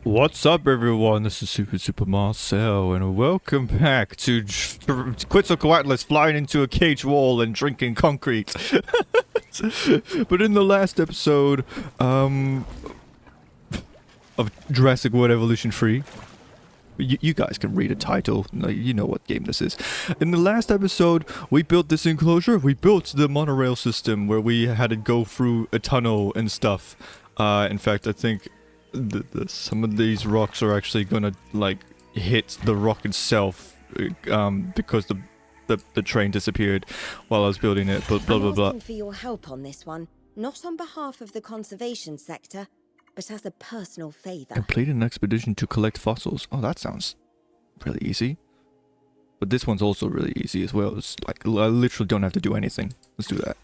What's up, everyone? This is Super Marcel, and welcome back to Quetzalcoatlus flying into a cage wall and drinking concrete. But in the last episode, of Jurassic World Evolution 3, you guys can read a title. You know what game this is. In the last episode, we built this enclosure. We built the monorail system where we had to go through a tunnel and stuff. In fact, I think some of these rocks are actually gonna like hit the rock itself, because the train disappeared while I was building it. But blah blah blah. I'm asking for your help on this one, not on behalf of the conservation sector, but as a personal favor. Complete an expedition to collect fossils. Oh, that sounds really easy. But this one's also really easy as well. It's like I literally don't have to do anything. Let's do that.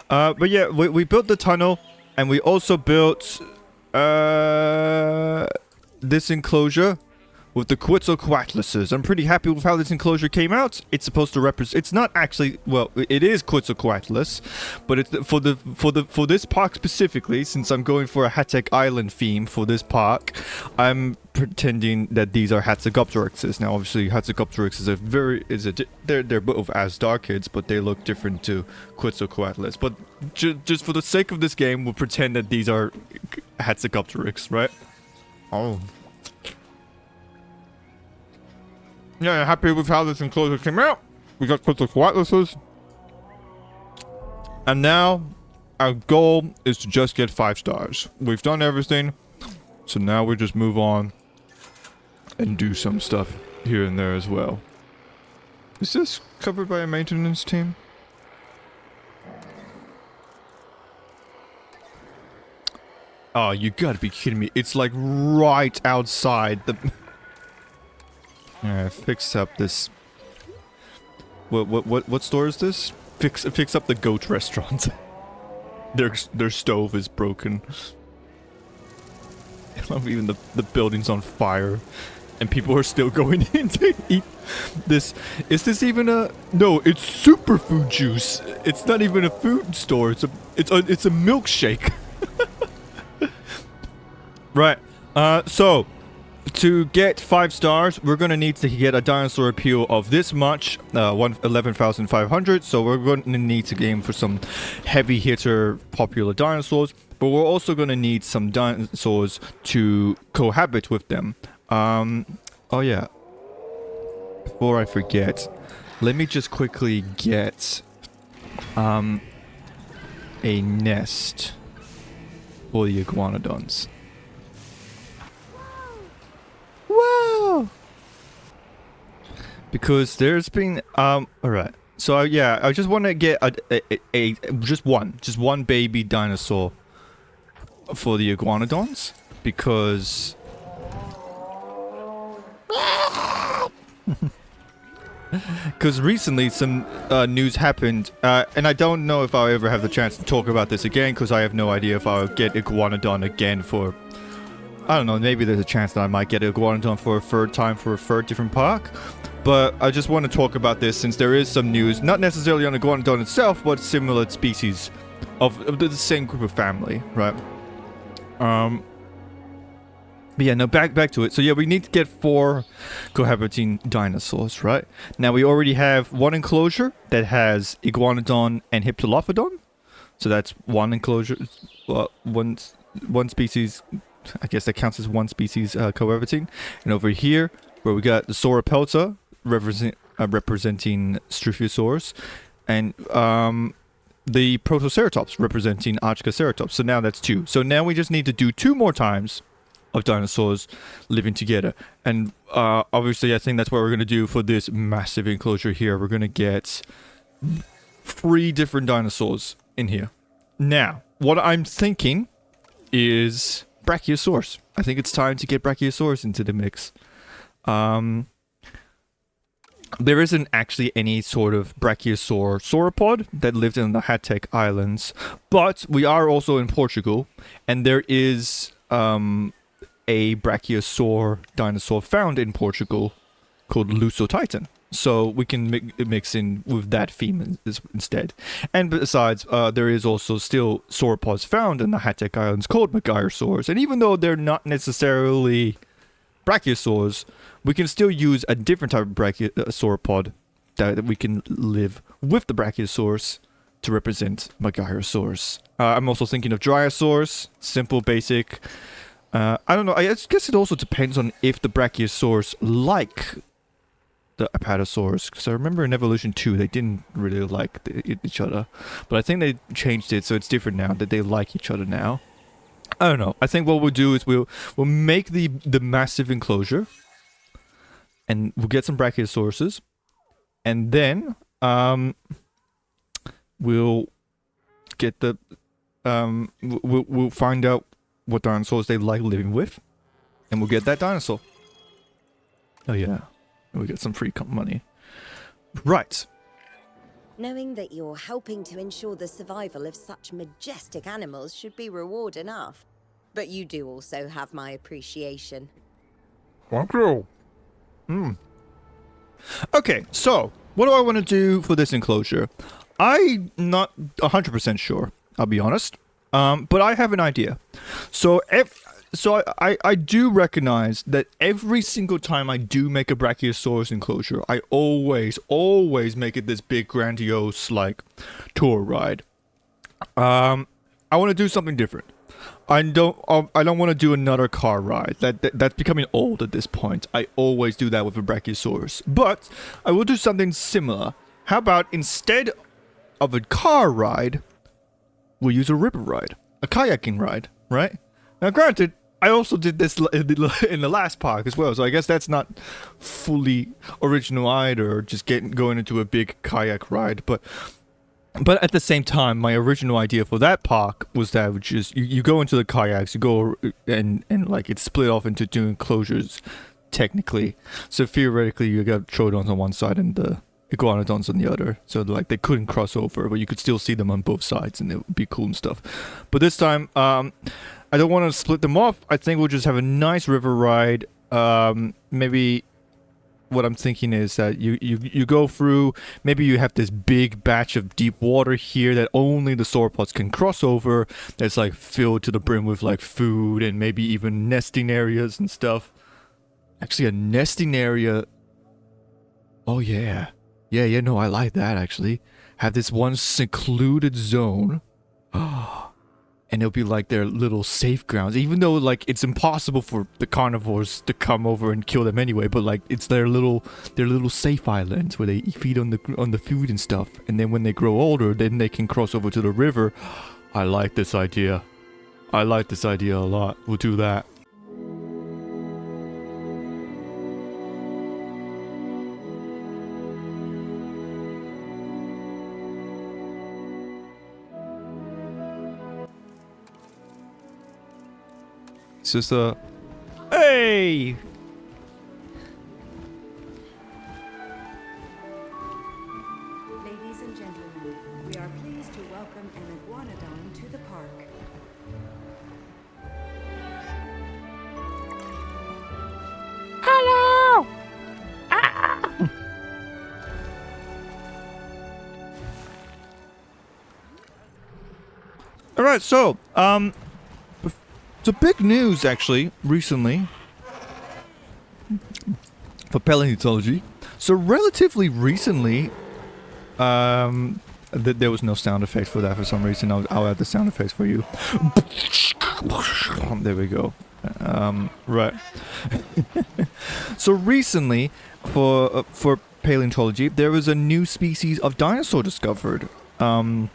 But yeah, we built the tunnel, and we also built this enclosure with the Quetzalcoatluses. I'm pretty happy with how this enclosure came out. It's supposed to represent. It's not actually. Well, it is Quetzalcoatlus, but it's for this park specifically. Since I'm going for a Hatek Island theme for this park, I'm pretending that these are Hatzegopteryxes. Now, obviously, Hatzegopteryx is they're both Asdarchids, but they look different to Quetzalcoatlus. But just for the sake of this game, we'll pretend that these are Hatzegopteryx, right? Oh. Yeah, happy with how this enclosure came out. We got Quetzalcoatluses. And now, our goal is to just get 5 stars. We've done everything. So now we just move on and do some stuff here and there as well. Is this covered by a maintenance team? Oh, you gotta be kidding me. It's like right outside the... fix up this... What store is this? Fix up the goat restaurant. Their stove is broken. Even the building's on fire. And people are still going in to eat this. Is this even a... No, it's superfood juice. It's not even a food store. It's a milkshake. Right. So... To get 5 stars, we're going to need to get a dinosaur appeal of this much, 11,500, so we're going to need to aim for some heavy hitter popular dinosaurs, but we're also going to need some dinosaurs to cohabit with them. Oh yeah, before I forget, let me just quickly get a nest for the iguanodons. Whoa! Because there's been alright. So yeah, I just want to get just one baby dinosaur for the iguanodons, because recently some news happened, and I don't know if I'll ever have the chance to talk about this again, because I have no idea if I'll get iguanodon again for... I don't know, maybe there's a chance that I might get Iguanodon for a third time for a third different park. But I just want to talk about this since there is some news, not necessarily on Iguanodon itself, but similar species of the same group of family, right? But yeah, no, back to it. So yeah, we need to get 4 cohabiting dinosaurs, right? Now we already have one enclosure that has Iguanodon and Hypsilophodon. So that's one enclosure, one species... I guess that counts as one species cohabiting. And over here, where we got the Sauropelta representing Struthosaurus, and the Protoceratops representing Archipelagos. So now that's 2. So now we just need to do 2 more times of dinosaurs living together. And obviously, I think that's what we're going to do for this massive enclosure here. We're going to get 3 different dinosaurs in here. Now, what I'm thinking is... Brachiosaurus. I think it's time to get Brachiosaurus into the mix. There isn't actually any sort of Brachiosaur sauropod that lived in the Hatek Islands, but we are also in Portugal, and there is a Brachiosaur dinosaur found in Portugal called Lusotitan. So we can mix in with that theme instead. And besides, there is also still sauropods found in the Hatek Islands called Magirsaurs. And even though they're not necessarily brachiosaurs, we can still use a different type of sauropod that we can live with the brachiosaurs to represent Magirsaurs. I'm also thinking of Dryosaurs, simple, basic. I don't know, I guess it also depends on if the brachiosaurs like the Apatosaurs, because I remember in Evolution 2 they didn't really like each other, but I think they changed it so it's different now, that they like each other now. I don't know. I think what we'll do is we'll make the massive enclosure, and we'll get some Brachiosaurus, and then we'll get the we'll find out what dinosaurs they like living with, and we'll get that dinosaur. Oh yeah, and we get some free money. Right. Knowing that you're helping to ensure the survival of such majestic animals should be reward enough. But you do also have my appreciation. Thank you. Okay, so what do I want to do for this enclosure? I'm not 100% sure, I'll be honest. But I have an idea. So I do recognize that every single time I do make a Brachiosaurus enclosure, I always make it this big grandiose like tour ride. I want to do something different. I don't want to do another car ride. That's becoming old at this point. I always do that with a Brachiosaurus. But I will do something similar. How about instead of a car ride, we'll use a river ride, a kayaking ride, right? Now, granted, I also did this in the last park as well, so I guess that's not fully original either, just going into a big kayak ride. But at the same time, my original idea for that park was that which is you go into the kayaks, you go and like it's split off into two enclosures, technically. So theoretically, you got Troodons on one side and the Iguanodons on the other, so like they couldn't cross over, but you could still see them on both sides and it would be cool and stuff. But this time, I don't want to split them off. I think we'll just have a nice river ride. Maybe what I'm thinking is that you go through, maybe you have this big batch of deep water here that only the sauropods can cross over, that's like filled to the brim with like food and maybe even nesting areas and stuff. Actually, a nesting area. Oh yeah. Yeah, no, I like that, actually. Have this one secluded zone. And it'll be like their little safe grounds. Even though, like, it's impossible for the carnivores to come over and kill them anyway. But, like, it's their little safe islands where they feed on the food and stuff. And then when they grow older, then they can cross over to the river. I like this idea. I like this idea a lot. We'll do that. It's just a... Hey! Ladies and gentlemen, we are pleased to welcome an iguanodon to the park. Hello! Ah! Alright, so, the big news, actually, recently, for paleontology. So, relatively recently, there was no sound effect for that for some reason. I'll add the sound effects for you. There we go. Right. So, recently, for paleontology, there was a new species of dinosaur discovered, found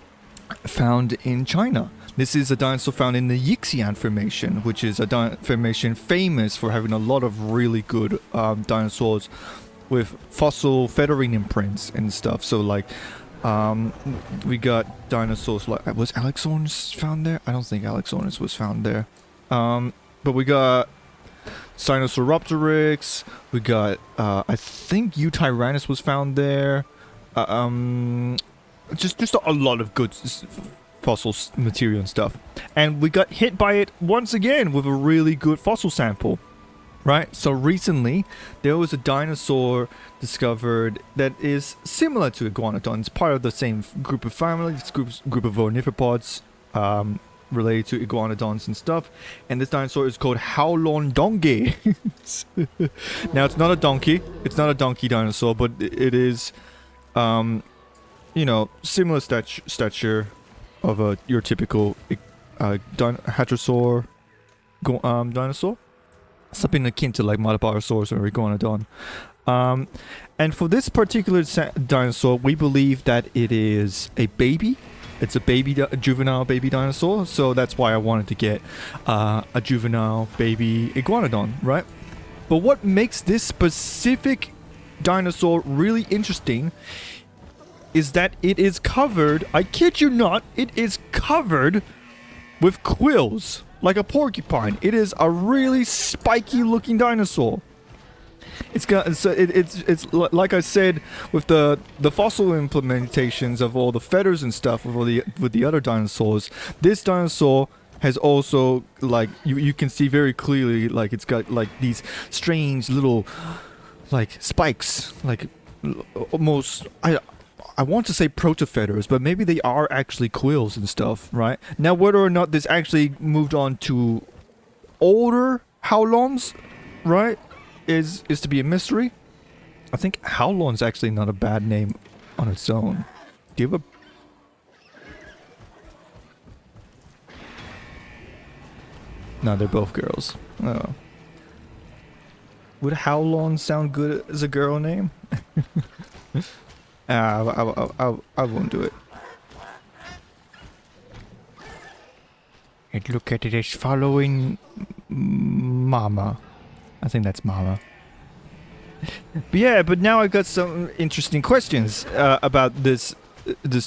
in China. This is a dinosaur found in the Yixian Formation, which is a formation famous for having a lot of really good dinosaurs with fossil feathering imprints and stuff. So, like, we got dinosaurs like... Was Alexornis found there? I don't think Alexornis was found there. But we got Sinosauropteryx. We got... I think Eutyrannus was found there. Just a lot of good... fossil material and stuff, and we got hit by it once again with a really good fossil sample. Right? So recently, there was a dinosaur discovered that is similar to iguanodon. It's part of the same group of family, this group of ornithopods related to iguanodons and stuff. And this dinosaur is called Howlondongi. Now, it's not a donkey. It's not a donkey dinosaur, but it is, you know, similar stature of your typical hadrosaur dinosaur. Something akin to like Madabarosaurus or Iguanodon. And for this particular dinosaur, we believe that it is a baby. It's a juvenile baby dinosaur. So that's why I wanted to get a juvenile baby Iguanodon, right? But what makes this specific dinosaur really interesting is that it is covered, I kid you not, it is covered with quills. Like a porcupine. It is a really spiky looking dinosaur. It's got so it's like I said with the fossil implementations of all the feathers and stuff with the other dinosaurs. This dinosaur has also like you can see very clearly like it's got like these strange little like spikes, like almost I want to say protofeathers, but maybe they are actually quills and stuff, right? Now, whether or not this actually moved on to older Howlons, right, is to be a mystery. I think Howlon's actually not a bad name on its own. Do you have a... No, they're both girls. Oh. Would Howlon sound good as a girl name? I won't do it. And look at it as following Mama. I think that's Mama. But now I got some interesting questions about this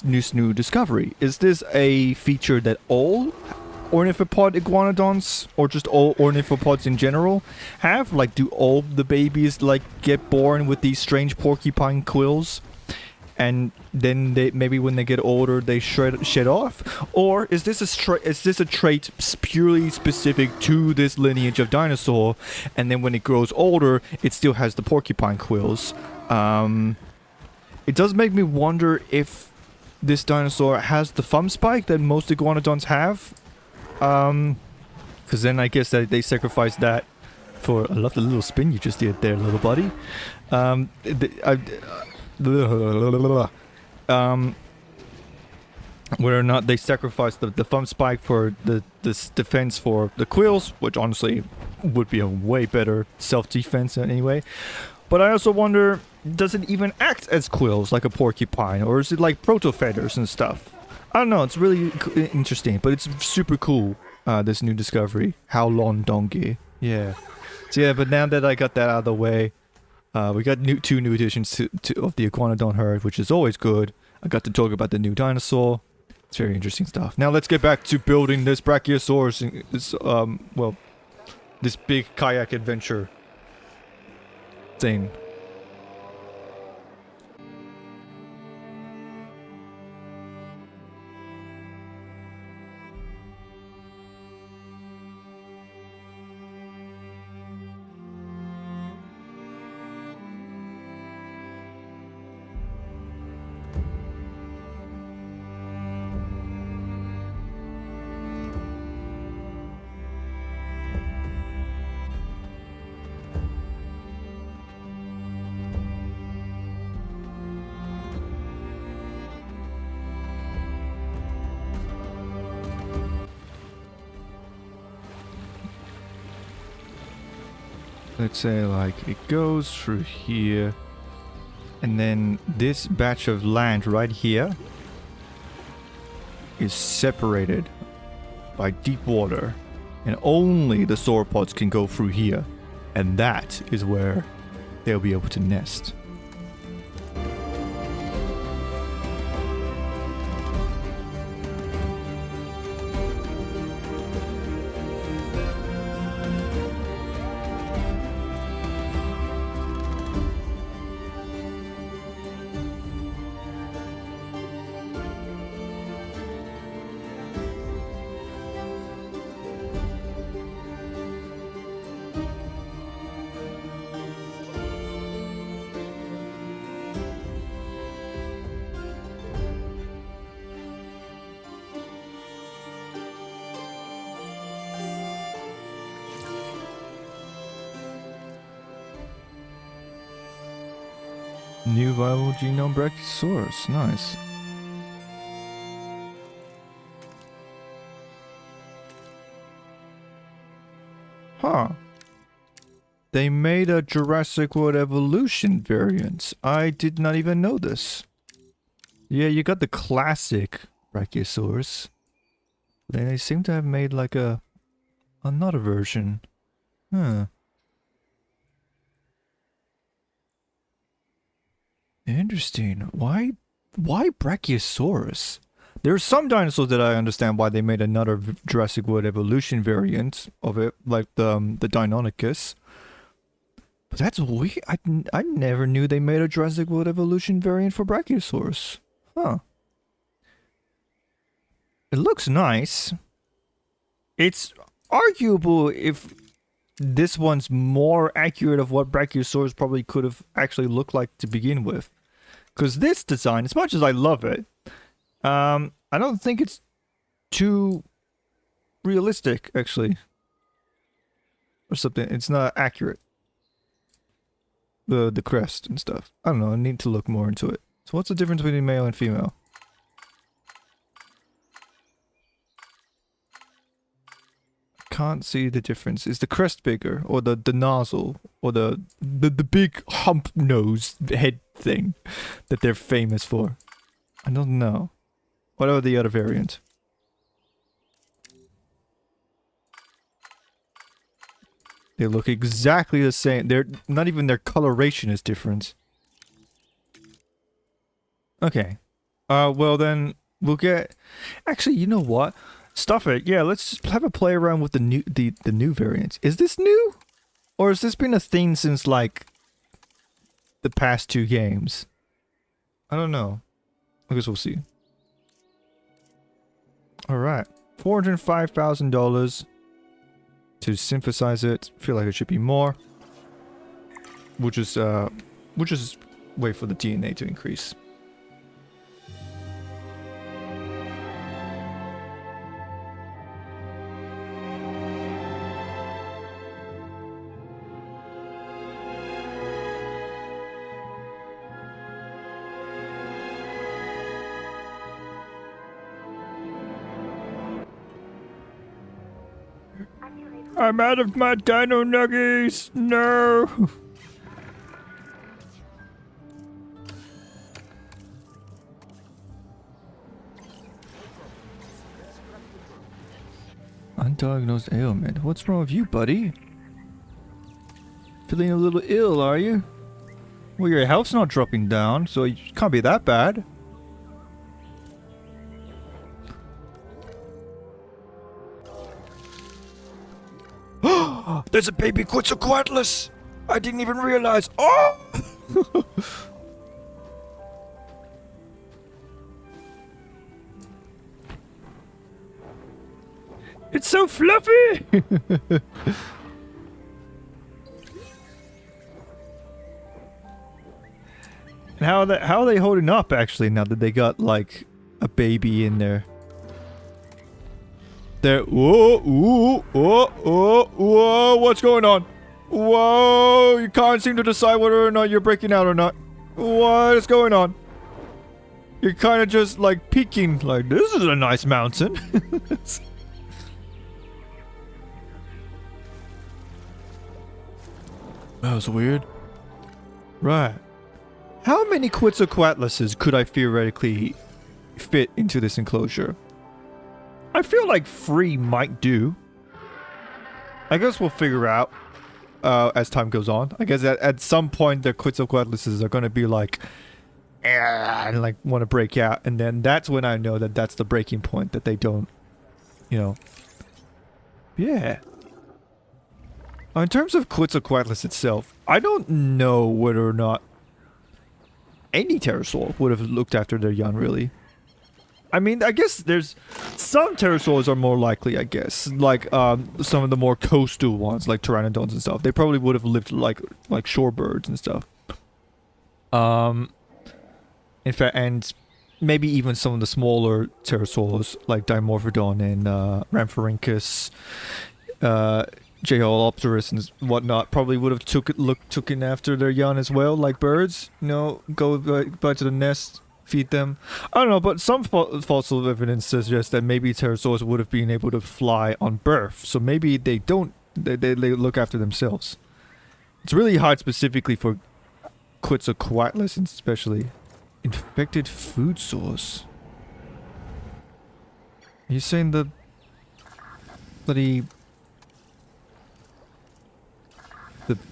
new discovery. Is this a feature that all ornithopod iguanodons or just all ornithopods in general have? Like, do all the babies like get born with these strange porcupine quills? And then they maybe when they get older they shed off, or is this a trait purely specific to this lineage of dinosaur, and then when it grows older it still has the porcupine quills? It does make me wonder if this dinosaur has the thumb spike that most iguanodons have, because then I guess that they sacrifice that for... I love the little spin you just did there, little buddy. Whether or not they sacrifice the thumb spike for this defense for the quills, which honestly would be a way better self-defense anyway. But I also wonder, does it even act as quills like a porcupine, or is it like proto-feathers and stuff? I don't know, it's really interesting, but it's super cool, this new discovery, Howlondongi. Yeah. So yeah, but now that I got that out of the way, we got two new additions of the Iguanodon herd, which is always good. I got to talk about the new dinosaur. It's very interesting stuff. Now let's get back to building this Brachiosaurus, this big kayak adventure thing. Let's say like it goes through here, and then this batch of land right here is separated by deep water, and only the sauropods can go through here, and that is where they'll be able to nest. New viable genome Brachiosaurus. Nice. Huh. They made a Jurassic World Evolution variant. I did not even know this. Yeah, you got the classic Brachiosaurus. Then they seem to have made like another version. Huh. Interesting. Why Brachiosaurus? There are some dinosaurs that I understand why they made another Jurassic World Evolution variant of it, like the Deinonychus. But that's weird. I never knew they made a Jurassic World Evolution variant for Brachiosaurus. Huh. It looks nice. It's arguable if this one's more accurate of what Brachiosaurus probably could have actually looked like to begin with. Because this design, as much as I love it, I don't think it's too realistic, actually. Or something. It's not accurate. The crest and stuff. I don't know, I need to look more into it. So what's the difference between male and female? Can't see the difference. Is the crest bigger, or the nozzle, or the big hump nose head thing that they're famous for? I don't know. What about the other variant? They look exactly the same. They're not even their coloration is different. Okay. Well then we'll get. Actually, you know what? Stuff it. Yeah, let's just have a play around with the new variants. Is this new? Or has this been a thing since like the past 2 games? I don't know. I guess we'll see. Alright. $405,000 to synthesize it. Feel like it should be more. We'll just wait for the DNA to increase. I'm out of my dino nuggies! No! Undiagnosed ailment. What's wrong with you, buddy? Feeling a little ill, are you? Well, your health's not dropping down, so it can't be that bad. There's a baby Quetzalcoatlus! I didn't even realize. Oh! It's so fluffy! And how are they holding up actually now that they got like a baby in there? There. Whoa, whoa, whoa, whoa, whoa, what's going on? Whoa, you can't seem to decide whether or not you're breaking out or not. What is going on? You're kind of just like peeking, like, this is a nice mountain. That was weird. Right. How many Quetzalcoatluses could I theoretically fit into this enclosure? I feel like 3 might do. I guess we'll figure out as time goes on. I guess at some point the Quetzalcoatluses are going to be like, and like want to break out. And then that's when I know that that's the breaking point, that they don't, you know. Yeah. In terms of Quetzalcoatlus itself, I don't know whether or not any pterosaur would have looked after their young, really. I mean, I guess there's some pterosaurs are more likely, I guess. Like, some of the more coastal ones, like pteranodons and stuff. They probably would have lived like shorebirds and stuff. In fact, and maybe even some of the smaller pterosaurs, like Dimorphodon and Rhamphorhynchus. J-Holopterus and whatnot probably would have taken after their young as well, like birds. You know, go back to the nest, feed them. I don't know, but some fossil evidence suggests that maybe pterosaurs would have been able to fly on birth. So maybe they don't. They look after themselves. It's really hard specifically for Quetzalcoatlus, especially. Infected food source. Are you saying the bloody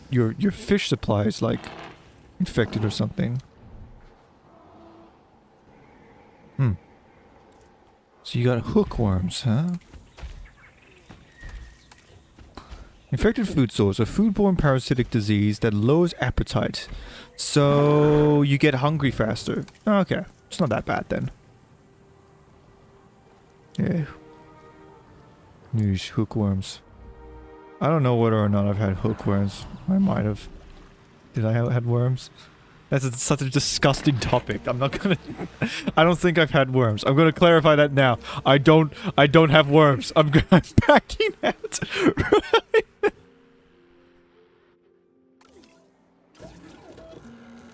your fish supply is like infected or something? So you got hookworms, huh? Infected food source, a foodborne parasitic disease that lowers appetite. So you get hungry faster. Okay, it's not that bad then. Yeah. News, hookworms. I don't know whether or not I've had hookworms. I might have. Did I have had worms? That's such a disgusting topic. I'm not gonna... I don't think I've had worms. I'm gonna clarify that now. I don't have worms. I'm backing out. Right.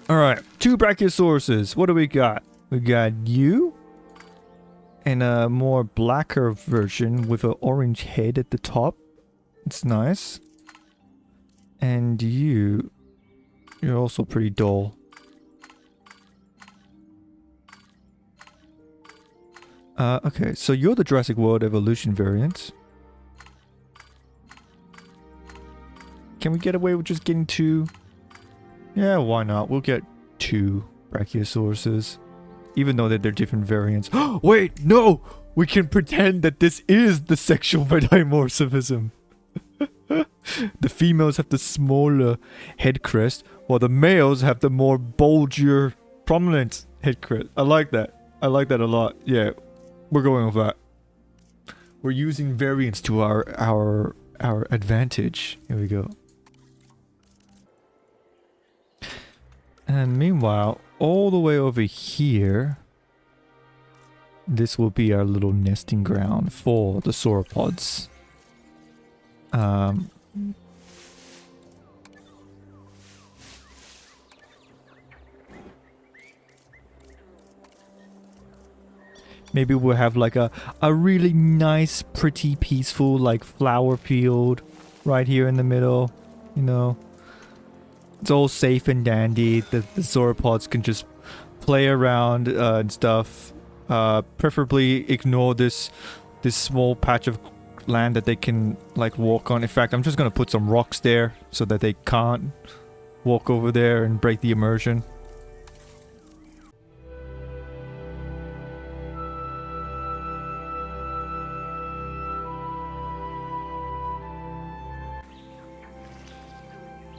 Alright, 2 Brachiosauruses. What do we got? We got you. And a more blacker version with an orange head at the top. It's nice. And you... You're also pretty dull. Okay, so you're the Jurassic World Evolution variant. Can we get away with just getting 2? Yeah, why not? We'll get 2 Brachiosauruses. Even though they're different variants. Wait, no! We can pretend that this is the sexual dimorphism. The females have the smaller head crest, while the males have the more bulgier, prominent head crest. I like that. I like that a lot. Yeah, we're going with that. We're using variants to our advantage. Here we go. And meanwhile, all the way over here, this will be our little nesting ground for the sauropods. Maybe we'll have like a really nice, pretty, peaceful, like flower field right here in the middle, you know. It's all safe and dandy. The sauropods can just play around and stuff. Preferably ignore this small patch of land that they can like walk on. In fact, I'm just gonna put some rocks there so that they can't walk over there and break the immersion.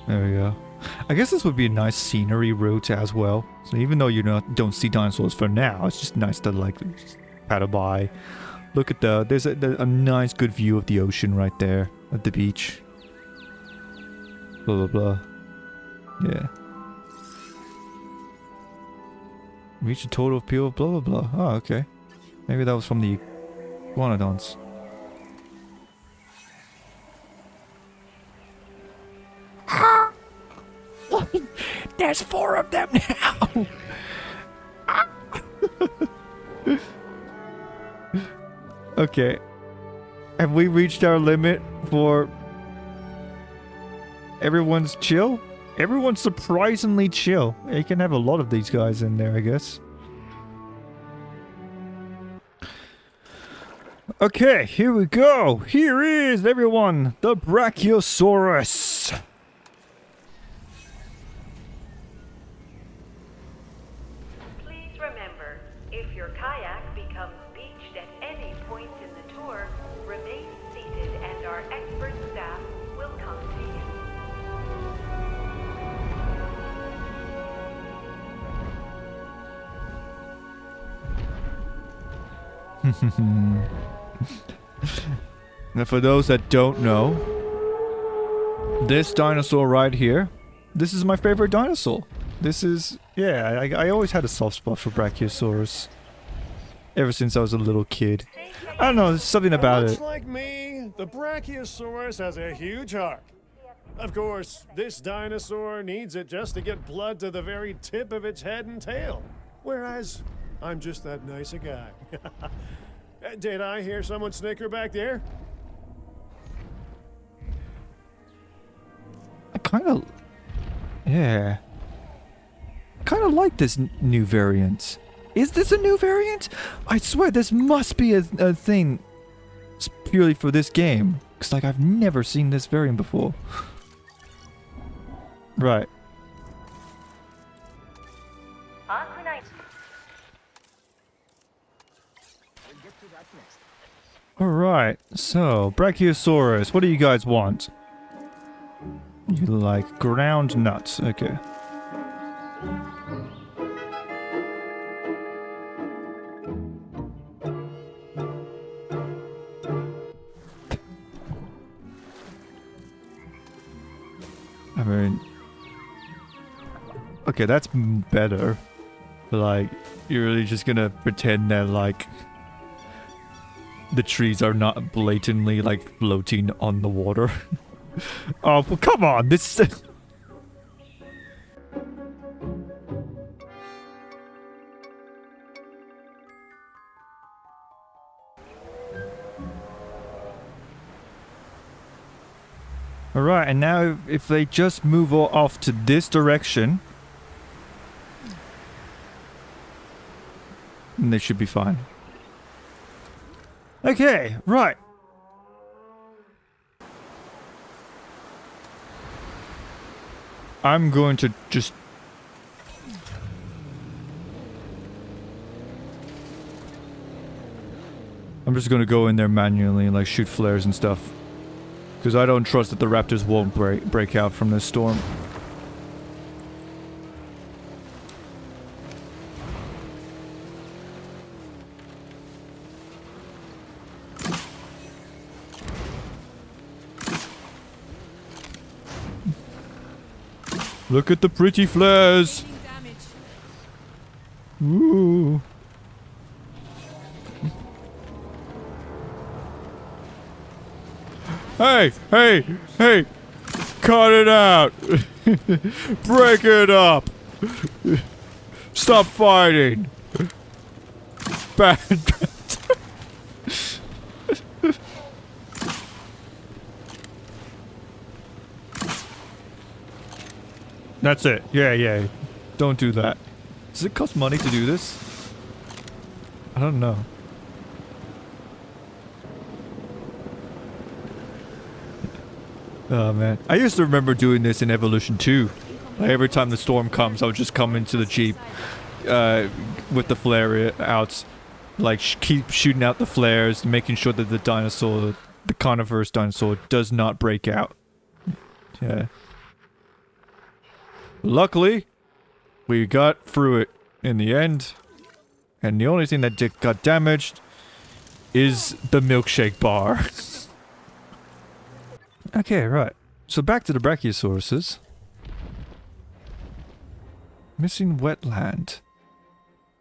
There we go. I guess this would be a nice scenery route as well. So even though you don't see dinosaurs for now, it's just nice to like paddle by. Look at there's a nice good view of the ocean right there at the beach. Blah blah blah. Yeah. Reach a total appeal of blah blah blah. Oh, okay. Maybe that was from the iguanodons. There's 4 of them now! Okay. Have we reached our limit for... Everyone's chill? Everyone's surprisingly chill. You can have a lot of these guys in there, I guess. Okay, here we go. Here is, everyone, the Brachiosaurus. Now for those that don't know, this dinosaur right here, this is my favorite dinosaur. This is, yeah, I always had a soft spot for Brachiosaurus. Ever since I was a little kid. I don't know, there's something about it. Like me, The Brachiosaurus has a huge heart. Of course, this dinosaur needs it just to get blood to the very tip of its head and tail. Whereas, I'm just that nice a guy. Did I hear someone snicker back there? I kind of... Yeah. Kind of like this new variant. Is this a new variant? I swear this must be a thing purely for this game. Because, like, I've never seen this variant before. Right. Alright, so, Brachiosaurus, what do you guys want? You like ground nuts, okay. I mean... Okay, that's better. But, like, you're really just gonna pretend that, like... the trees are not blatantly, like, floating on the water. Oh, well, come on, this... Alright, and now if they just move off to this direction, then they should be fine. Okay, right. I'm going to just... I'm just going to go in there manually and, like, shoot flares and stuff. Because I don't trust that the raptors won't break out from this storm. Look at the pretty flares! Ooh. Hey! Hey! Hey! Cut it out! Break it up! Stop fighting! Bad. That's it. Yeah, yeah. Don't do that. Does it cost money to do this? I don't know. Oh man. I used to remember doing this in Evolution 2. Like, every time the storm comes, I would just come into the Jeep with the flare outs. Like, keep shooting out the flares, making sure that the dinosaur, the carnivorous dinosaur, does not break out. Yeah. Luckily, we got through it in the end. And the only thing that got damaged is the milkshake bar. Okay, right. So back to the Brachiosauruses. Missing wetland.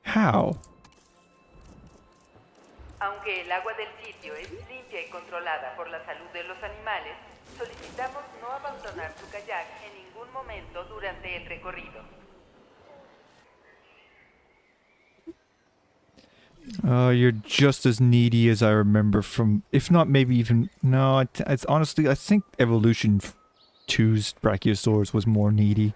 How? Aunque el agua del sitio es limpia y controlada por la salud de los animales, solicitamos no abandonar su kayak en ningún momento durante el recorrido. You're just as needy as I remember from, if not maybe even, no, it's honestly, I think Evolution 2's Brachiosaurus was more needy.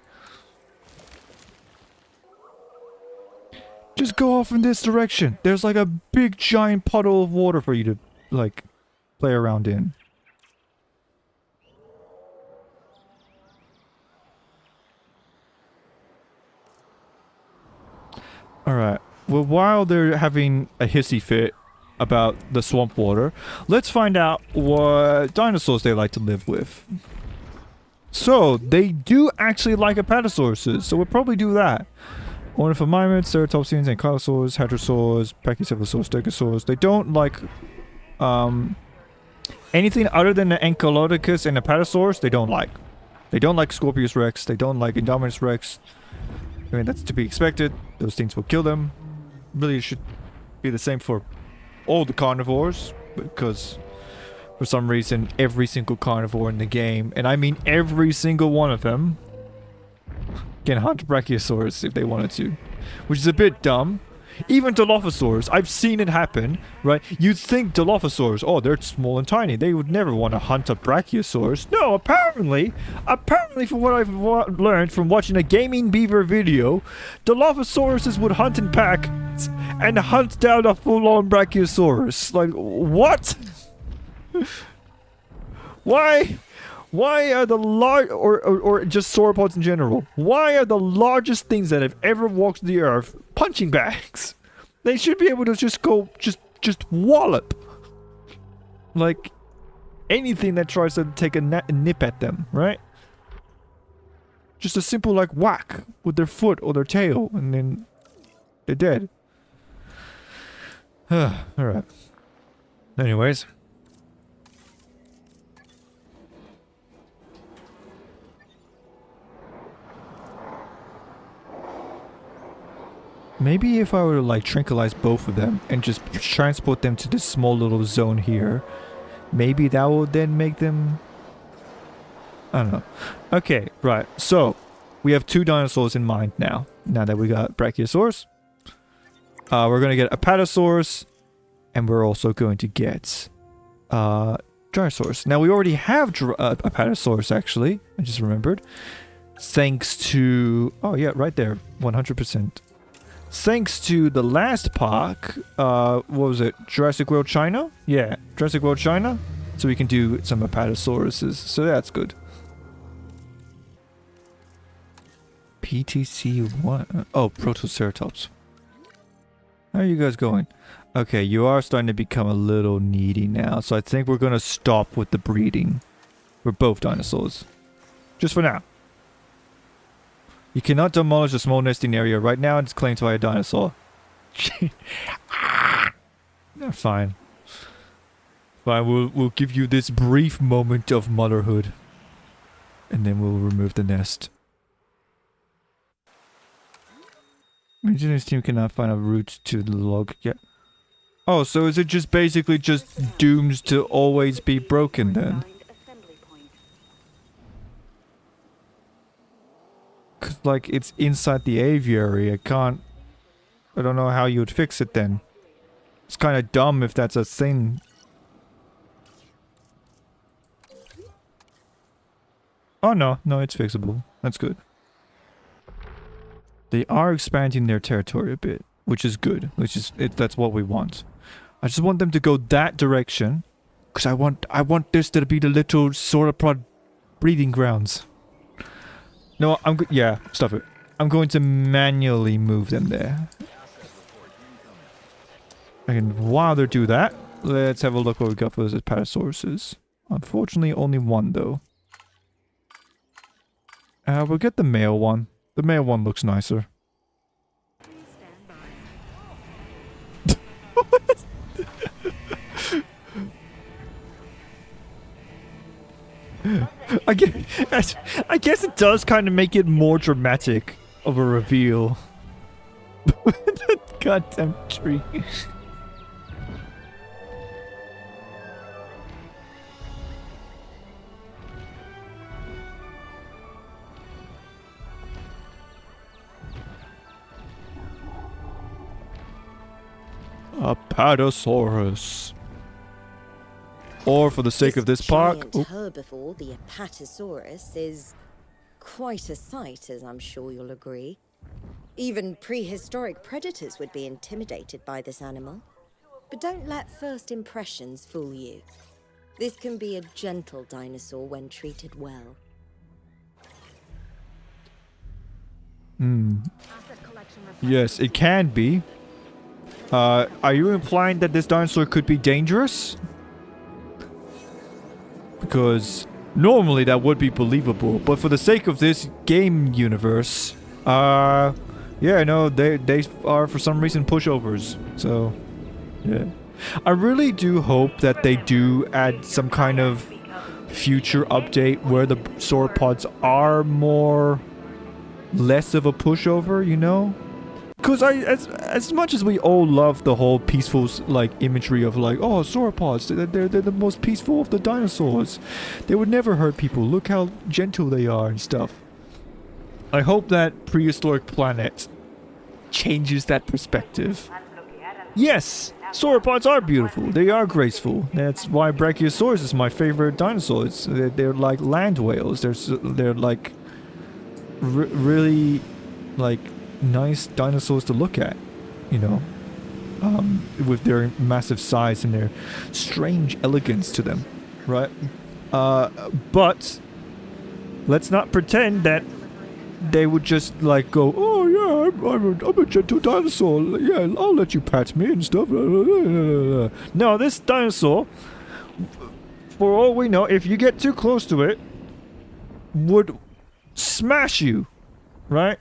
Just go off in this direction. There's like a big giant puddle of water for you to, like, play around in. Alright. Well, while they're having a hissy fit about the swamp water, let's find out what dinosaurs they like to live with. So, they do actually like apatosauruses, so we'll probably do that. Ornithomimids, ceratopsians, ankylosaurs, hadrosaurs, pachycephalosaurs, stegosaurs. They don't like anything other than the Ankylodocus and apatosaurs, they don't like. They don't like Scorpius rex, they don't like Indominus rex. I mean, that's to be expected. Those things will kill them. Really, it should be the same for all the carnivores, because For some reason, every single carnivore in the game, and I mean every single one of them, can hunt Brachiosaurus if they wanted to. Which is a bit dumb. Even Dilophosaurs, I've seen it happen, right? You'd think Dilophosaurs, oh, they're small and tiny. They would never want to hunt a Brachiosaurus. No, apparently from what I've learned from watching a Gaming Beaver video, Dilophosauruses would hunt in packs and hunt down a full-on Brachiosaurus. Like, what? Why are the or just sauropods in general, why are the largest things that have ever walked the earth punching bags? They should be able to just go, just wallop. Like, anything that tries to take a nip at them, right? Just a simple, like, whack with their foot or their tail, and then they're dead. Alright. Anyways. Maybe if I were to like tranquilize both of them and just transport them to this small little zone here, maybe that will then make them... I don't know. Okay, right. So, we have 2 dinosaurs in mind now. Now that we got Brachiosaurus. We're going to get Apatosaurus. And we're also going to get... Gyrosaurus. Now, we already have Apatosaurus, actually. I just remembered. Thanks to... Oh, yeah, right there. 100%. Thanks to the last park, what was it? Jurassic World China? Yeah, Jurassic World China. So we can do some Apatosauruses. So that's good. PTC1. Oh, Protoceratops. How are you guys going? Okay, you are starting to become a little needy now. So I think we're going to stop with the breeding. We're both dinosaurs. Just for now. You cannot demolish a small nesting area right now. It's claimed by a dinosaur. Fine. Fine, we'll give you this brief moment of motherhood. And then we'll remove the nest. Engineer's team cannot find a route to the log yet. Oh, so is it just basically just doomed to always be broken then? Cause like it's inside the aviary, I don't know how you would fix it then. It's kind of dumb if that's a thing. Oh no, it's fixable. That's good. They are expanding their territory a bit, which is good. That's what we want. I just want them to go that direction, cause I want this to be the little sauropod breeding grounds. No, yeah, stuff it. I'm going to manually move them there. And while they do that, let's have a look what we got for those Apatosauruses. Unfortunately, only one though. We'll get the male one. The male one looks nicer. I guess it does kind of make it more dramatic of a reveal. That goddamn tree. Apatosaurus. Or for the sake of this park... Giant herbivore, the Apatosaurus, is quite a sight, as I'm sure you'll agree. Even prehistoric predators would be intimidated by this animal. But don't let first impressions fool you. This can be a gentle dinosaur when treated well. Yes, it can be. Are you implying that this dinosaur could be dangerous? Because normally that would be believable, but for the sake of this game universe, yeah, no, they are for some reason pushovers. So, yeah. I really do hope that they do add some kind of future update where the sauropods are less of a pushover, you know? Because as much as we all love the whole peaceful like imagery of like, oh, sauropods, they're the most peaceful of the dinosaurs. They would never hurt people. Look how gentle they are and stuff. I hope that Prehistoric Planet changes that perspective. Yes, sauropods are beautiful. They are graceful. That's why Brachiosaurus is my favorite dinosaur. They're like land whales. They're like really like nice dinosaurs to look at, you know, with their massive size and their strange elegance to them, right? But let's not pretend that they would just like go, oh yeah, I'm a gentle dinosaur, yeah, I'll let you pat me and stuff. No, this dinosaur, for all we know, if you get too close to it, would smash you, right?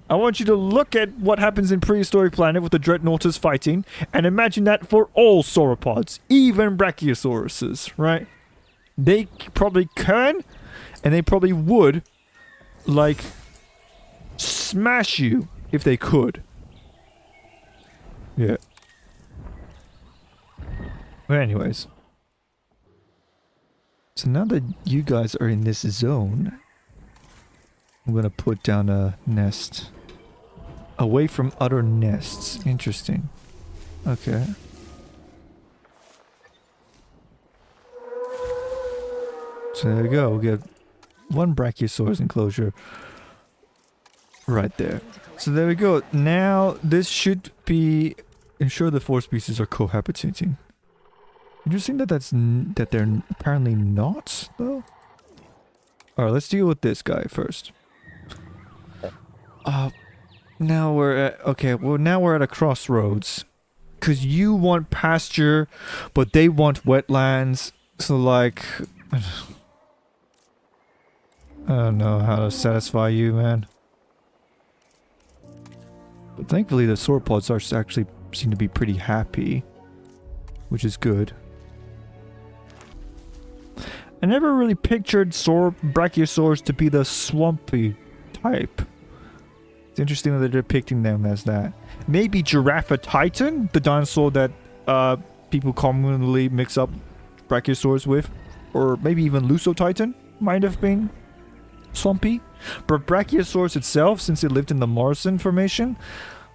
I want you to look at what happens in Prehistoric Planet with the Dreadnoughts fighting, and imagine that for all sauropods, even Brachiosauruses, right? They probably can, and they probably would, like, smash you if they could. Yeah. But anyways. So now that you guys are in this zone, I'm gonna put down a nest. Away from other nests. Interesting. Okay. So there we go. We'll get one Brachiosaurus enclosure right there. So there we go. Now this should be ensure the four species are cohabitating. Interesting that that they're apparently not though. All right, let's deal with this guy first. Now we're at, okay, well now we're at a crossroads. Cause you want pasture, but they want wetlands. So like, I don't know how to satisfy you, man. But thankfully the sauropods are actually seem to be pretty happy. Which is good. I never really pictured Brachiosaurs to be the swampy type. It's interesting that they're depicting them as that. Maybe Giraffatitan, the dinosaur that people commonly mix up Brachiosaurs with. Or maybe even Lusotitan might have been swampy. But Brachiosaurus itself, since it lived in the Morrison Formation,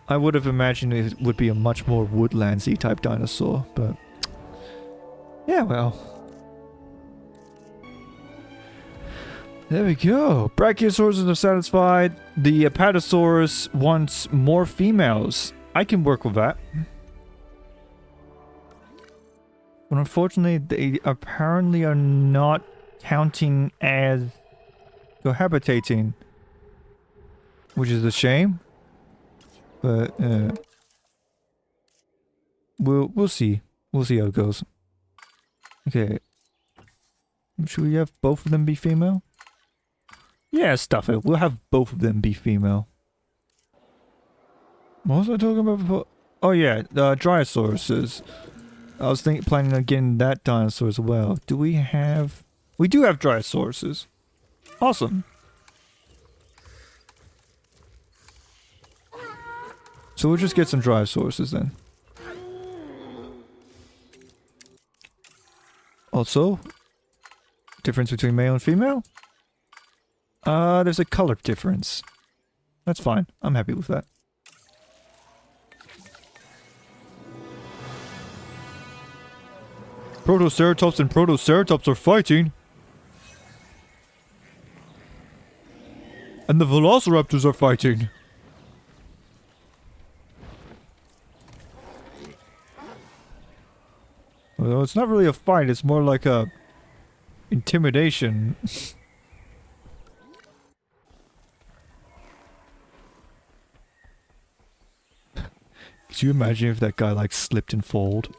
I would have imagined it would be a much more woodlandsy type dinosaur. But yeah, well. There we go. Brachiosaurus are satisfied. The Apatosaurus wants more females. I can work with that. But unfortunately, they apparently are not counting as cohabitating. Which is a shame. But, we'll see. We'll see how it goes. Okay. Should we have both of them be female? Yeah, stuff it. We'll have both of them be female. What was I talking about before? Oh yeah, Dryasauruses. I was planning on getting that dinosaur as well. Do we have... We do have Dryasauruses. Awesome. So we'll just get some Dryasauruses then. Also, difference between male and female? There's a color difference. That's fine. I'm happy with that. Protoceratops and Protoceratops are fighting. And the Velociraptors are fighting. Well, it's not really a fight, it's more like a intimidation. Could you imagine if that guy like slipped and fold?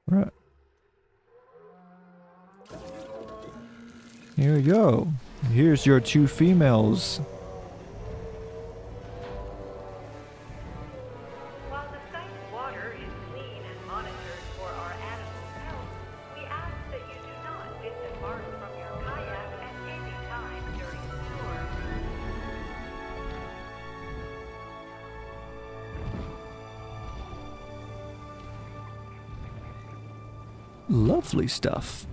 Right. Here we go. Here's your two females. While the site's water is clean and monitored for our animals' health, we ask that you do not disembark from your kayak at any time during the tour. Lovely stuff.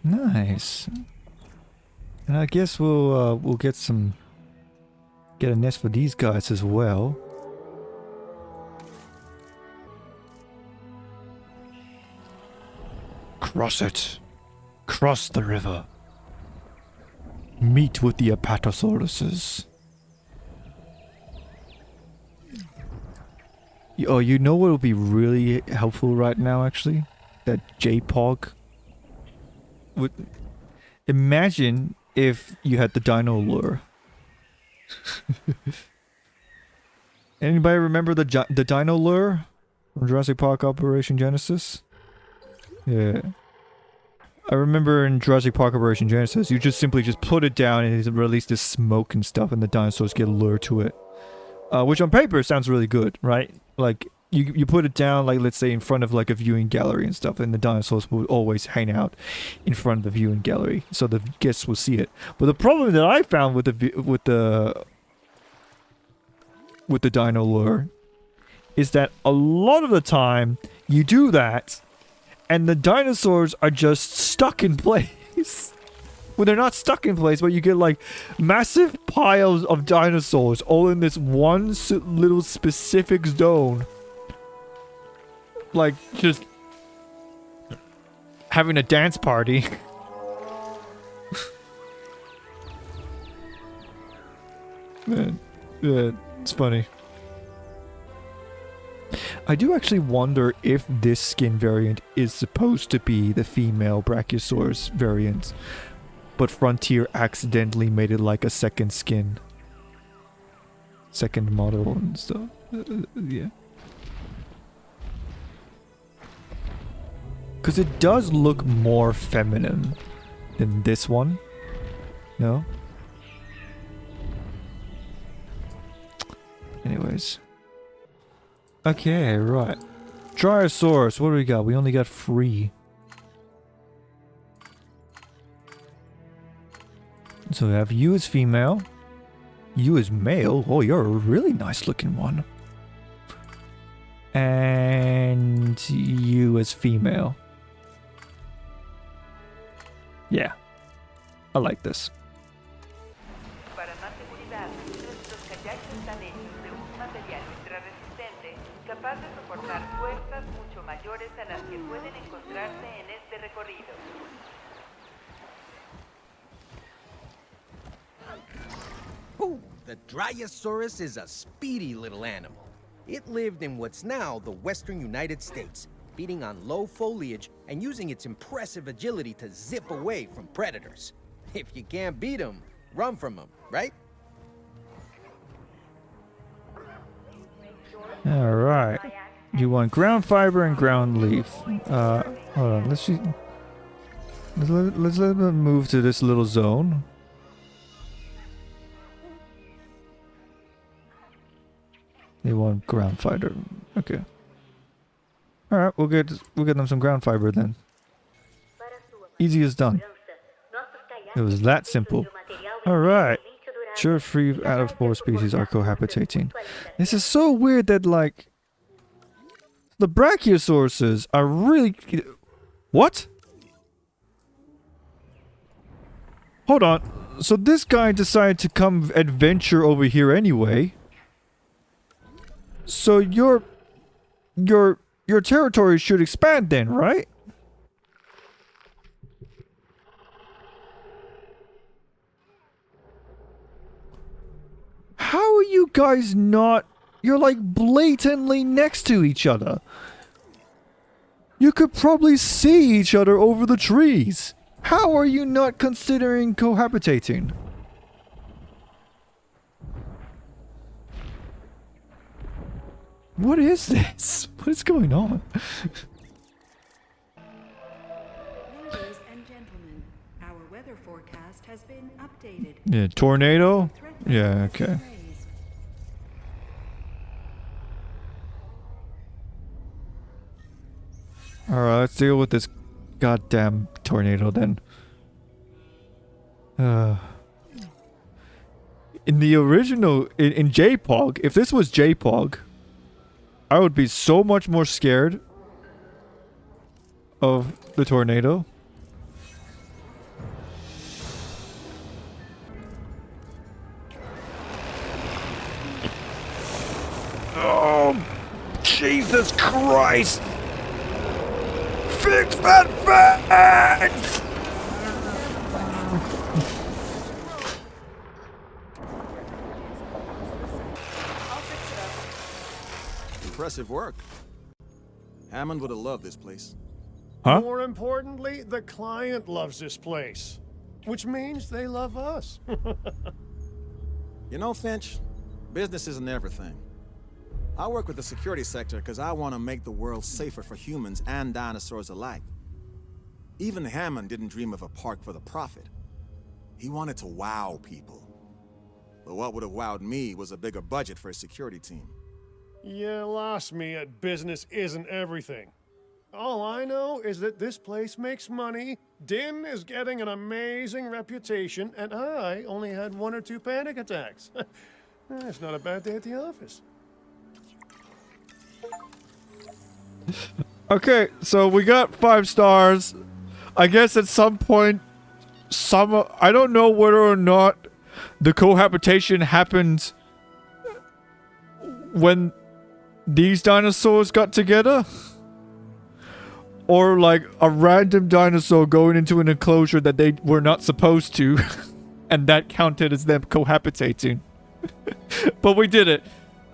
Nice. And I guess we'll get a nest for these guys as well. Cross it. Cross the river. Meet with the Apatosauruses. Oh, you know what would be really helpful right now, actually? That JPOG. Imagine if you had the dino lure. Anybody remember the dino lure from Jurassic Park Operation Genesis? Yeah. I remember in Jurassic Park Operation Genesis, you just simply put it down and it released this smoke and stuff and the dinosaurs get lured to it. Which on paper sounds really good, right? Like, you put it down, like, let's say in front of like a viewing gallery and stuff, and the dinosaurs would always hang out in front of the viewing gallery, so the guests will see it. But the problem that I found with the dino lure is that a lot of the time you do that, and the dinosaurs are just stuck in place. Well, they're not stuck in place, but you get like massive piles of dinosaurs all in this one little specific zone. Like, just having a dance party. Man, yeah, it's funny. I do actually wonder if this skin variant is supposed to be the female Brachiosaurus variant, but Frontier accidentally made it like a second skin. Second model and stuff. Yeah. Because it does look more feminine than this one. No? Anyways. Okay, right. Dryosaurus, what do we got? We only got 3. So we have you as female. You as male. Oh, you're a really nice looking one. And you as female. Yeah. I like this. Para más seguridad, nuestros kayaks están hechos de un material ultrarresistente capaz de soportar fuerzas mucho mayores a las que pueden encontrarse en este recorrido. Ooh, the Dryosaurus is a speedy little animal. It lived in what's now the western United States, feeding on low foliage and using its impressive agility to zip away from predators. If you can't beat them, run from them, right? Alright. You want ground fiber and ground leaf. Hold on, let's see. Let's let them move to this little zone. They want ground fiber. Okay. Alright, we'll get them some ground fiber then. Easy as done. It was that simple. Alright. Sure, 3 out of 4 species are cohabitating. This is so weird that, like, the Brachiosauruses are really... What? Hold on. So this guy decided to come adventure over here anyway. So your territory should expand then, right? How are you guys not... You're like blatantly next to each other. You could probably see each other over the trees. How are you not considering cohabitating? What is this? What is going on? Ladies and gentlemen, our weather forecast has been updated. Yeah, tornado? Yeah, okay. Alright, let's deal with this goddamn tornado then. In the original, in J-Pog, if this was J-Pog, I would be so much more scared of the tornado. Oh, Jesus Christ! Fix that fence! Impressive work. Hammond would have loved this place. Huh? More importantly, the client loves this place, which means they love us. You know, Finch, business isn't everything. I work with the security sector because I want to make the world safer for humans and dinosaurs alike. Even Hammond didn't dream of a park for the profit. He wanted to wow people. But what would have wowed me was a bigger budget for a security team. You lost me at business isn't everything. All I know is that this place makes money, Din is getting an amazing reputation, and I only had 1 or 2 panic attacks. It's not a bad day at the office. Okay, so we got 5 stars. I guess at some point, I don't know whether or not the cohabitation happened when these dinosaurs got together, or like a random dinosaur going into an enclosure that they were not supposed to, and that counted as them cohabitating. But we did it.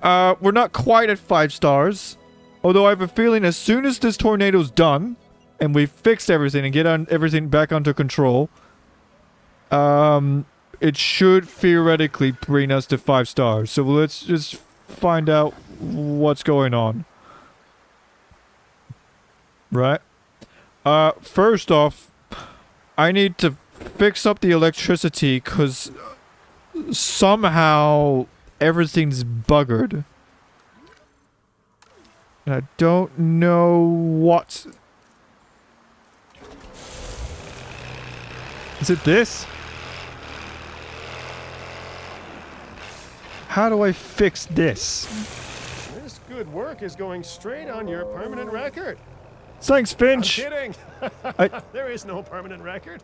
We're not quite at 5 stars. Although I have a feeling as soon as this tornado's done, and we've fixed everything and get everything back under control, it should theoretically bring us to 5 stars. So let's just find out what's going on. Right? First off, I need to fix up the electricity because somehow everything's buggered. And I don't know what... Is it this? How do I fix this? This good work is going straight on your permanent record. Thanks, Finch. I'm kidding. I- There is no permanent record.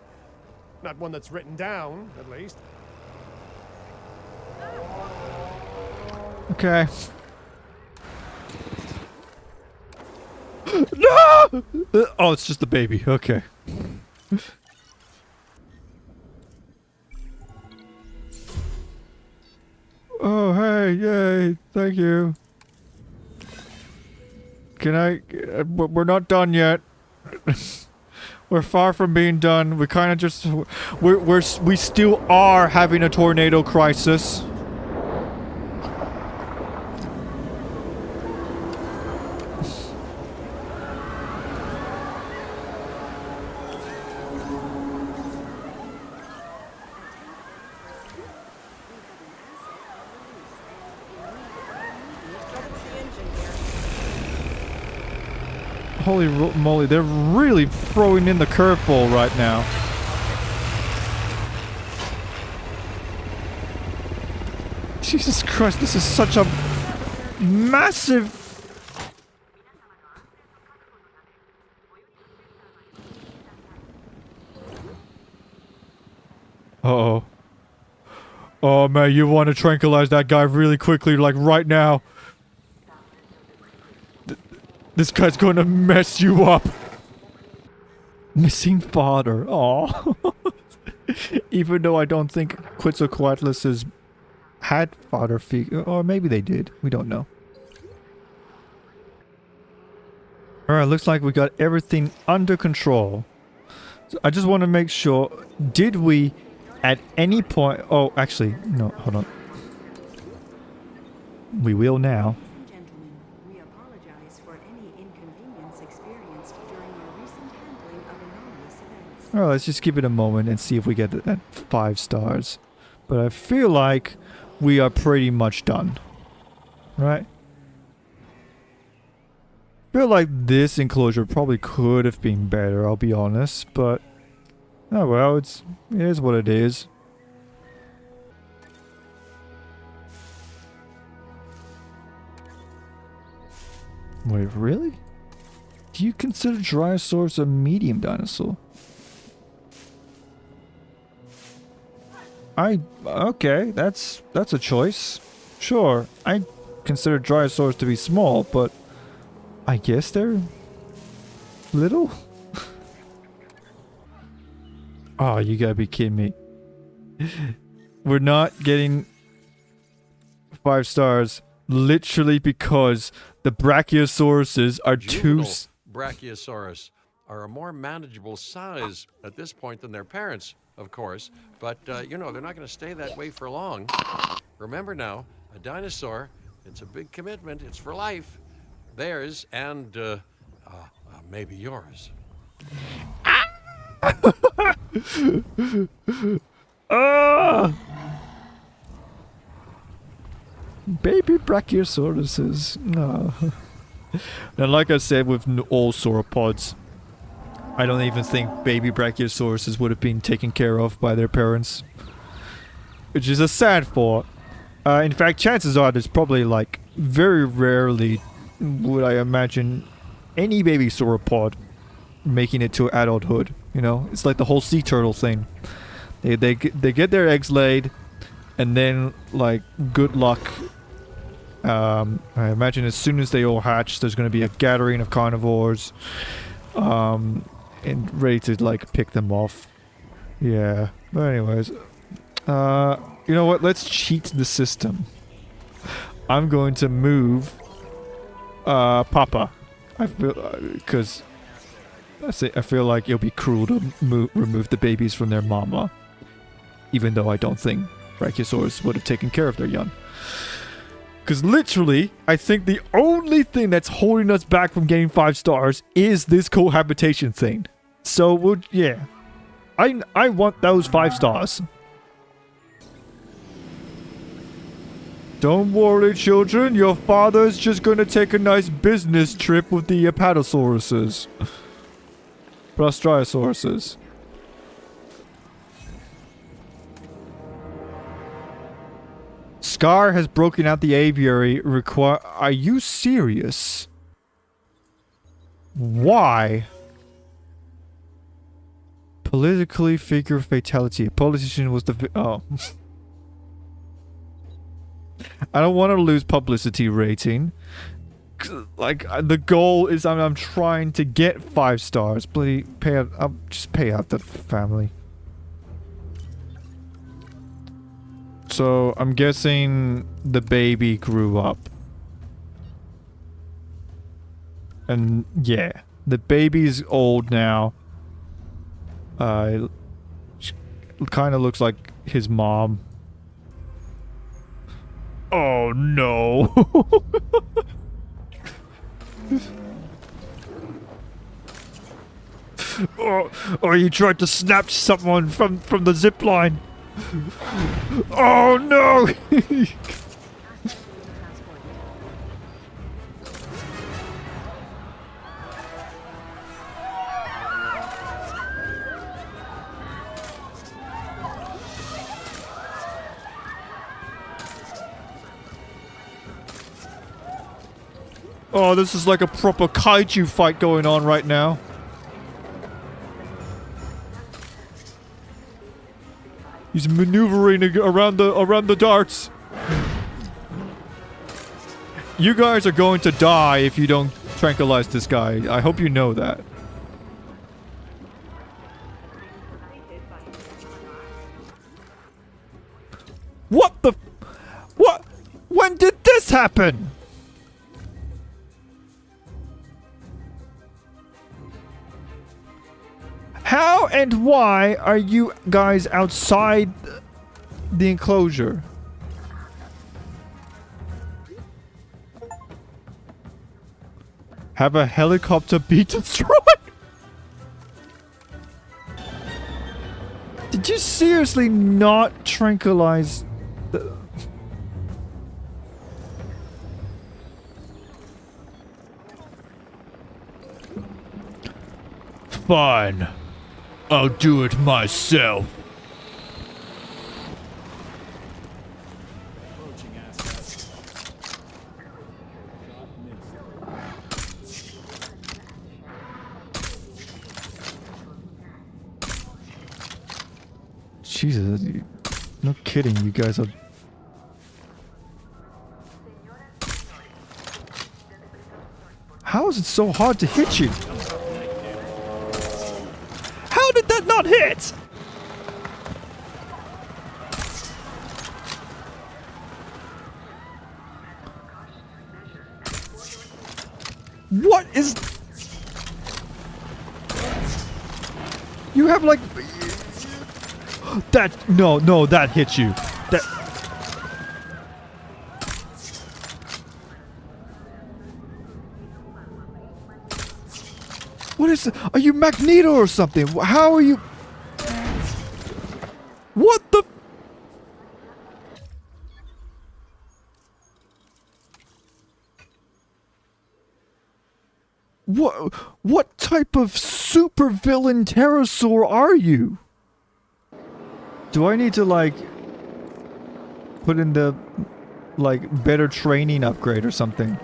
Not one that's written down, at least. Okay. No! Oh, it's just the baby. Okay. Oh, hey, yay. Thank you. Can I... we're not done yet. We're far from being done. We kind of just... We still are having a tornado crisis. Holy moly, they're really throwing in the curveball right now. Jesus Christ, this is such a massive... Uh-oh. Oh man, you want to tranquilize that guy really quickly, like right now. This guy's gonna mess you up. Missing father. Aw. Even though I don't think Quetzalcoatlus has had father figure, or maybe they did. We don't know. Alright, looks like we got everything under control. So I just want to make sure, did we at any point... Oh, actually, no, hold on. We will now. Gentlemen, we apologize for any inconvenience experienced during your recent handling of anomalous events. Alright, let's just give it a moment and see if we get that 5 stars. But I feel like we are pretty much done. Right? I feel like this enclosure probably could have been better, I'll be honest, but... Oh well, it is what it is. Wait, really? Do you consider Drysaurs a medium dinosaur? Okay, that's a choice. Sure, I consider Drysaurs to be small, but I guess they're little? Oh, you gotta be kidding me. We're not getting 5 stars literally because the Brachiosauruses are too... Brachiosaurus are a more manageable size at this point than their parents, of course. But, you know, they're not going to stay that way for long. Remember now, a dinosaur, it's a big commitment. It's for life. Theirs and, maybe yours. Baby Brachiosauruses. No. And like I said with all sauropods, I don't even think baby Brachiosauruses would have been taken care of by their parents. Which is a sad thought. In fact, chances are there's probably like very rarely would I imagine any baby sauropod making it to adulthood. You know, it's like the whole sea turtle thing. They get their eggs laid, and then like good luck. I imagine as soon as they all hatch, there's going to be a gathering of carnivores, and ready to like pick them off. Yeah. But anyways, you know what? Let's cheat the system. I'm going to move, Papa. I feel because I feel like it'll be cruel to remove the babies from their mama, even though I don't think Brachiosaurus would have taken care of their young. Because literally, I think the only thing that's holding us back from getting 5 stars is this cohabitation thing. So, yeah. I want those 5 stars. Don't worry, children. Your father's just gonna take a nice business trip with the Apatosauruses. Plus Dryasauruses. Scar has broken out the aviary. Are you serious? Why? Politically figure fatality. A politician was the... Oh. I don't want to lose publicity rating. Like, the goal is I'm trying to get 5 stars. Bloody pay out... I'll just pay out the family. So, I'm guessing the baby grew up. And, yeah. The baby's old now. Kind of looks like his mom. Oh, no. Or you tried to snatch someone from the zip line. Oh no! Oh, this is like a proper kaiju fight going on right now. He's maneuvering around the darts. You guys are going to die if you don't tranquilize this guy. I hope you know that. What the... What? When did this happen? How and why are you guys outside the enclosure? Have a helicopter be destroyed? Did you seriously not tranquilize the... Fine. I'll do it myself. Jesus, no kidding, you guys are... How is it so hard to hit you? How did that not hit? What is... You have like... That... No, that hit you. That... What is... Are you Magneto or something? How are you... What the... What type of supervillain pterosaur are you? Do I need to like put in the like better training upgrade or something?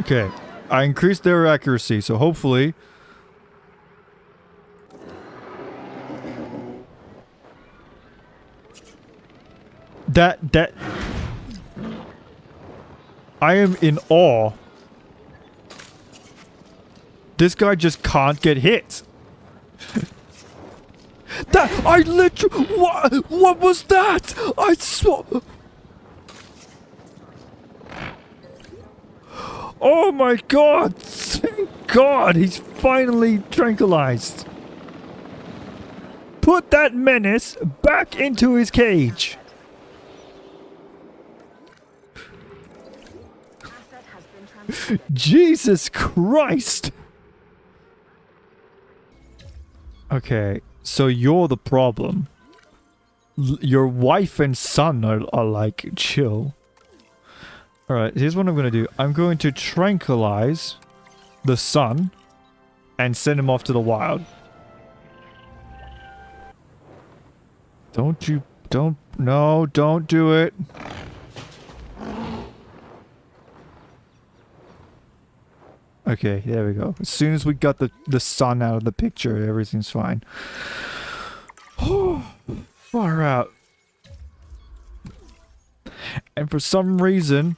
Okay, I increased their accuracy, so hopefully that I am in awe. This guy just can't get hit. That I literally what was that? I saw. Oh my god! Thank God he's finally tranquilized. Put that menace back into his cage. Jesus Christ! Okay, so you're the problem. Your wife and son are like chill. Alright, here's what I'm gonna do. I'm going to tranquilize the son and send him off to the wild. Don't do it. Okay, there we go. As soon as we got the sun out of the picture, everything's fine. Far out. And for some reason,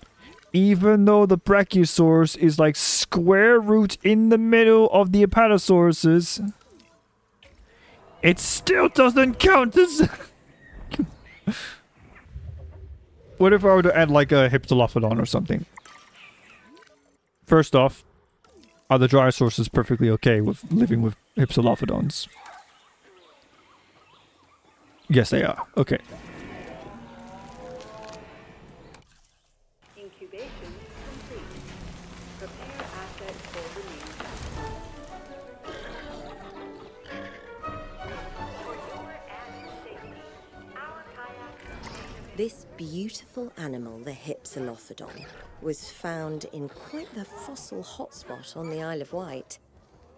even though the Brachiosaurus is like square root in the middle of the Apatosauruses, it still doesn't count as... What if I were to add like a Hypsilophodon or something? First off, are the Dryasauruses perfectly okay with living with Hypsilophodons? Yes, they are. Okay. Incubation complete. Prepare asset for release. For your and safety, our kayaks... This beautiful animal, the Hypsilophodon, was found in quite the fossil hotspot on the Isle of Wight.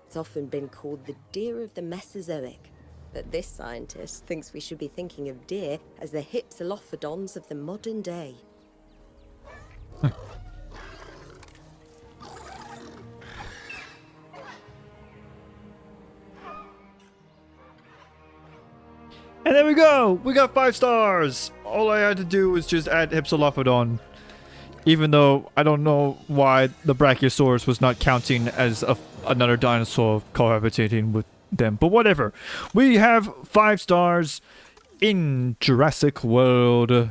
It's often been called the deer of the Mesozoic, but this scientist thinks we should be thinking of deer as the Hypsilophodons of the modern day. And there we go! We got 5 stars! All I had to do was just add Hypsilophodon. Even though I don't know why the Brachiosaurus was not counting as another dinosaur cohabitating with them. But whatever. We have 5 stars in Jurassic World,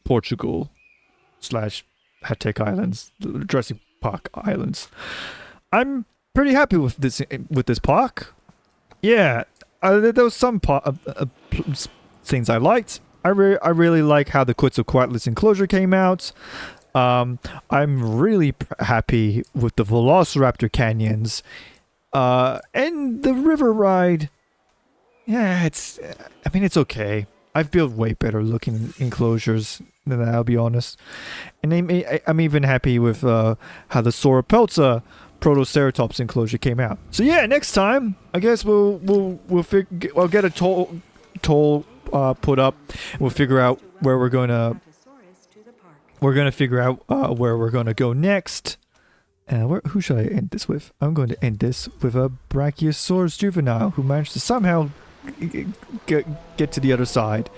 Portugal / Hattek Islands, Jurassic Park Islands. I'm pretty happy with this park. Yeah, there was some things I liked. I really like how the Quetzalcoatlus enclosure came out. I'm really happy with the Velociraptor canyons. And the river ride. Yeah, it's okay. I've built way better looking enclosures than that, I'll be honest. And I'm even happy with how the Sauropelta Protoceratops enclosure came out. So yeah, next time I guess we'll get a toll put up. We'll figure out where we're gonna. We're gonna figure out where we're gonna go next. Who should I end this with? I'm going to end this with a Brachiosaurus juvenile who managed to somehow get to the other side.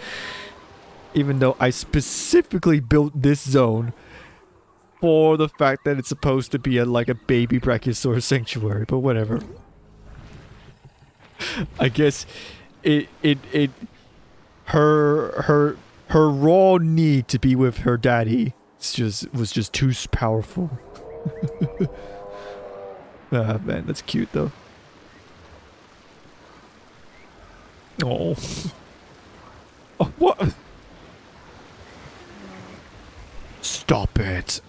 Even though I specifically built this zone for the fact that it's supposed to be like a baby Brachiosaurus sanctuary, but whatever. I guess her raw need to be with her daddy was just too powerful. Ah man, that's cute though. Oh. Oh, what? Stop it.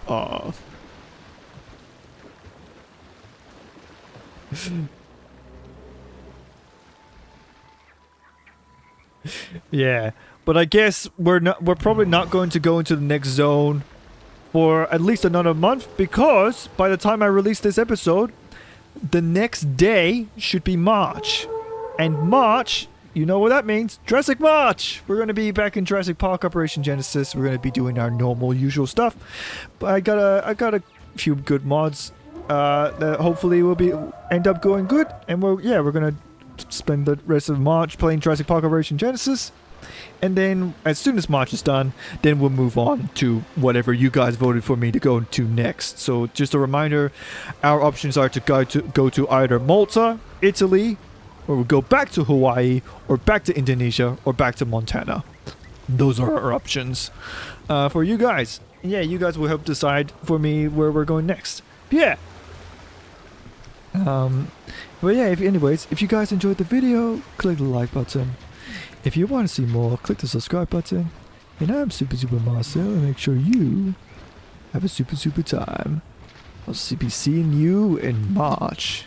Oh. Yeah, but I guess we're probably not going to go into the next zone for at least another month, because by the time I release this episode, the next day should be March. And March, you know what that means? Jurassic March! We're going to be back in Jurassic Park Operation Genesis. We're going to be doing our normal, usual stuff. But I got a few good mods that hopefully will end up going good. And we're going to spend the rest of March playing Jurassic Park Operation Genesis. And then, as soon as March is done, then we'll move on to whatever you guys voted for me to go to next. So, just a reminder, our options are to go to either Malta, Italy, or we'll go back to Hawaii, or back to Indonesia, or back to Montana. Those are our options for you guys. Yeah, you guys will help decide for me where we're going next. Yeah. But yeah, if you guys enjoyed the video, click the like button. If you want to see more, click the subscribe button. And I'm Super Marcel, and make sure you have a super time. I'll be seeing you in March.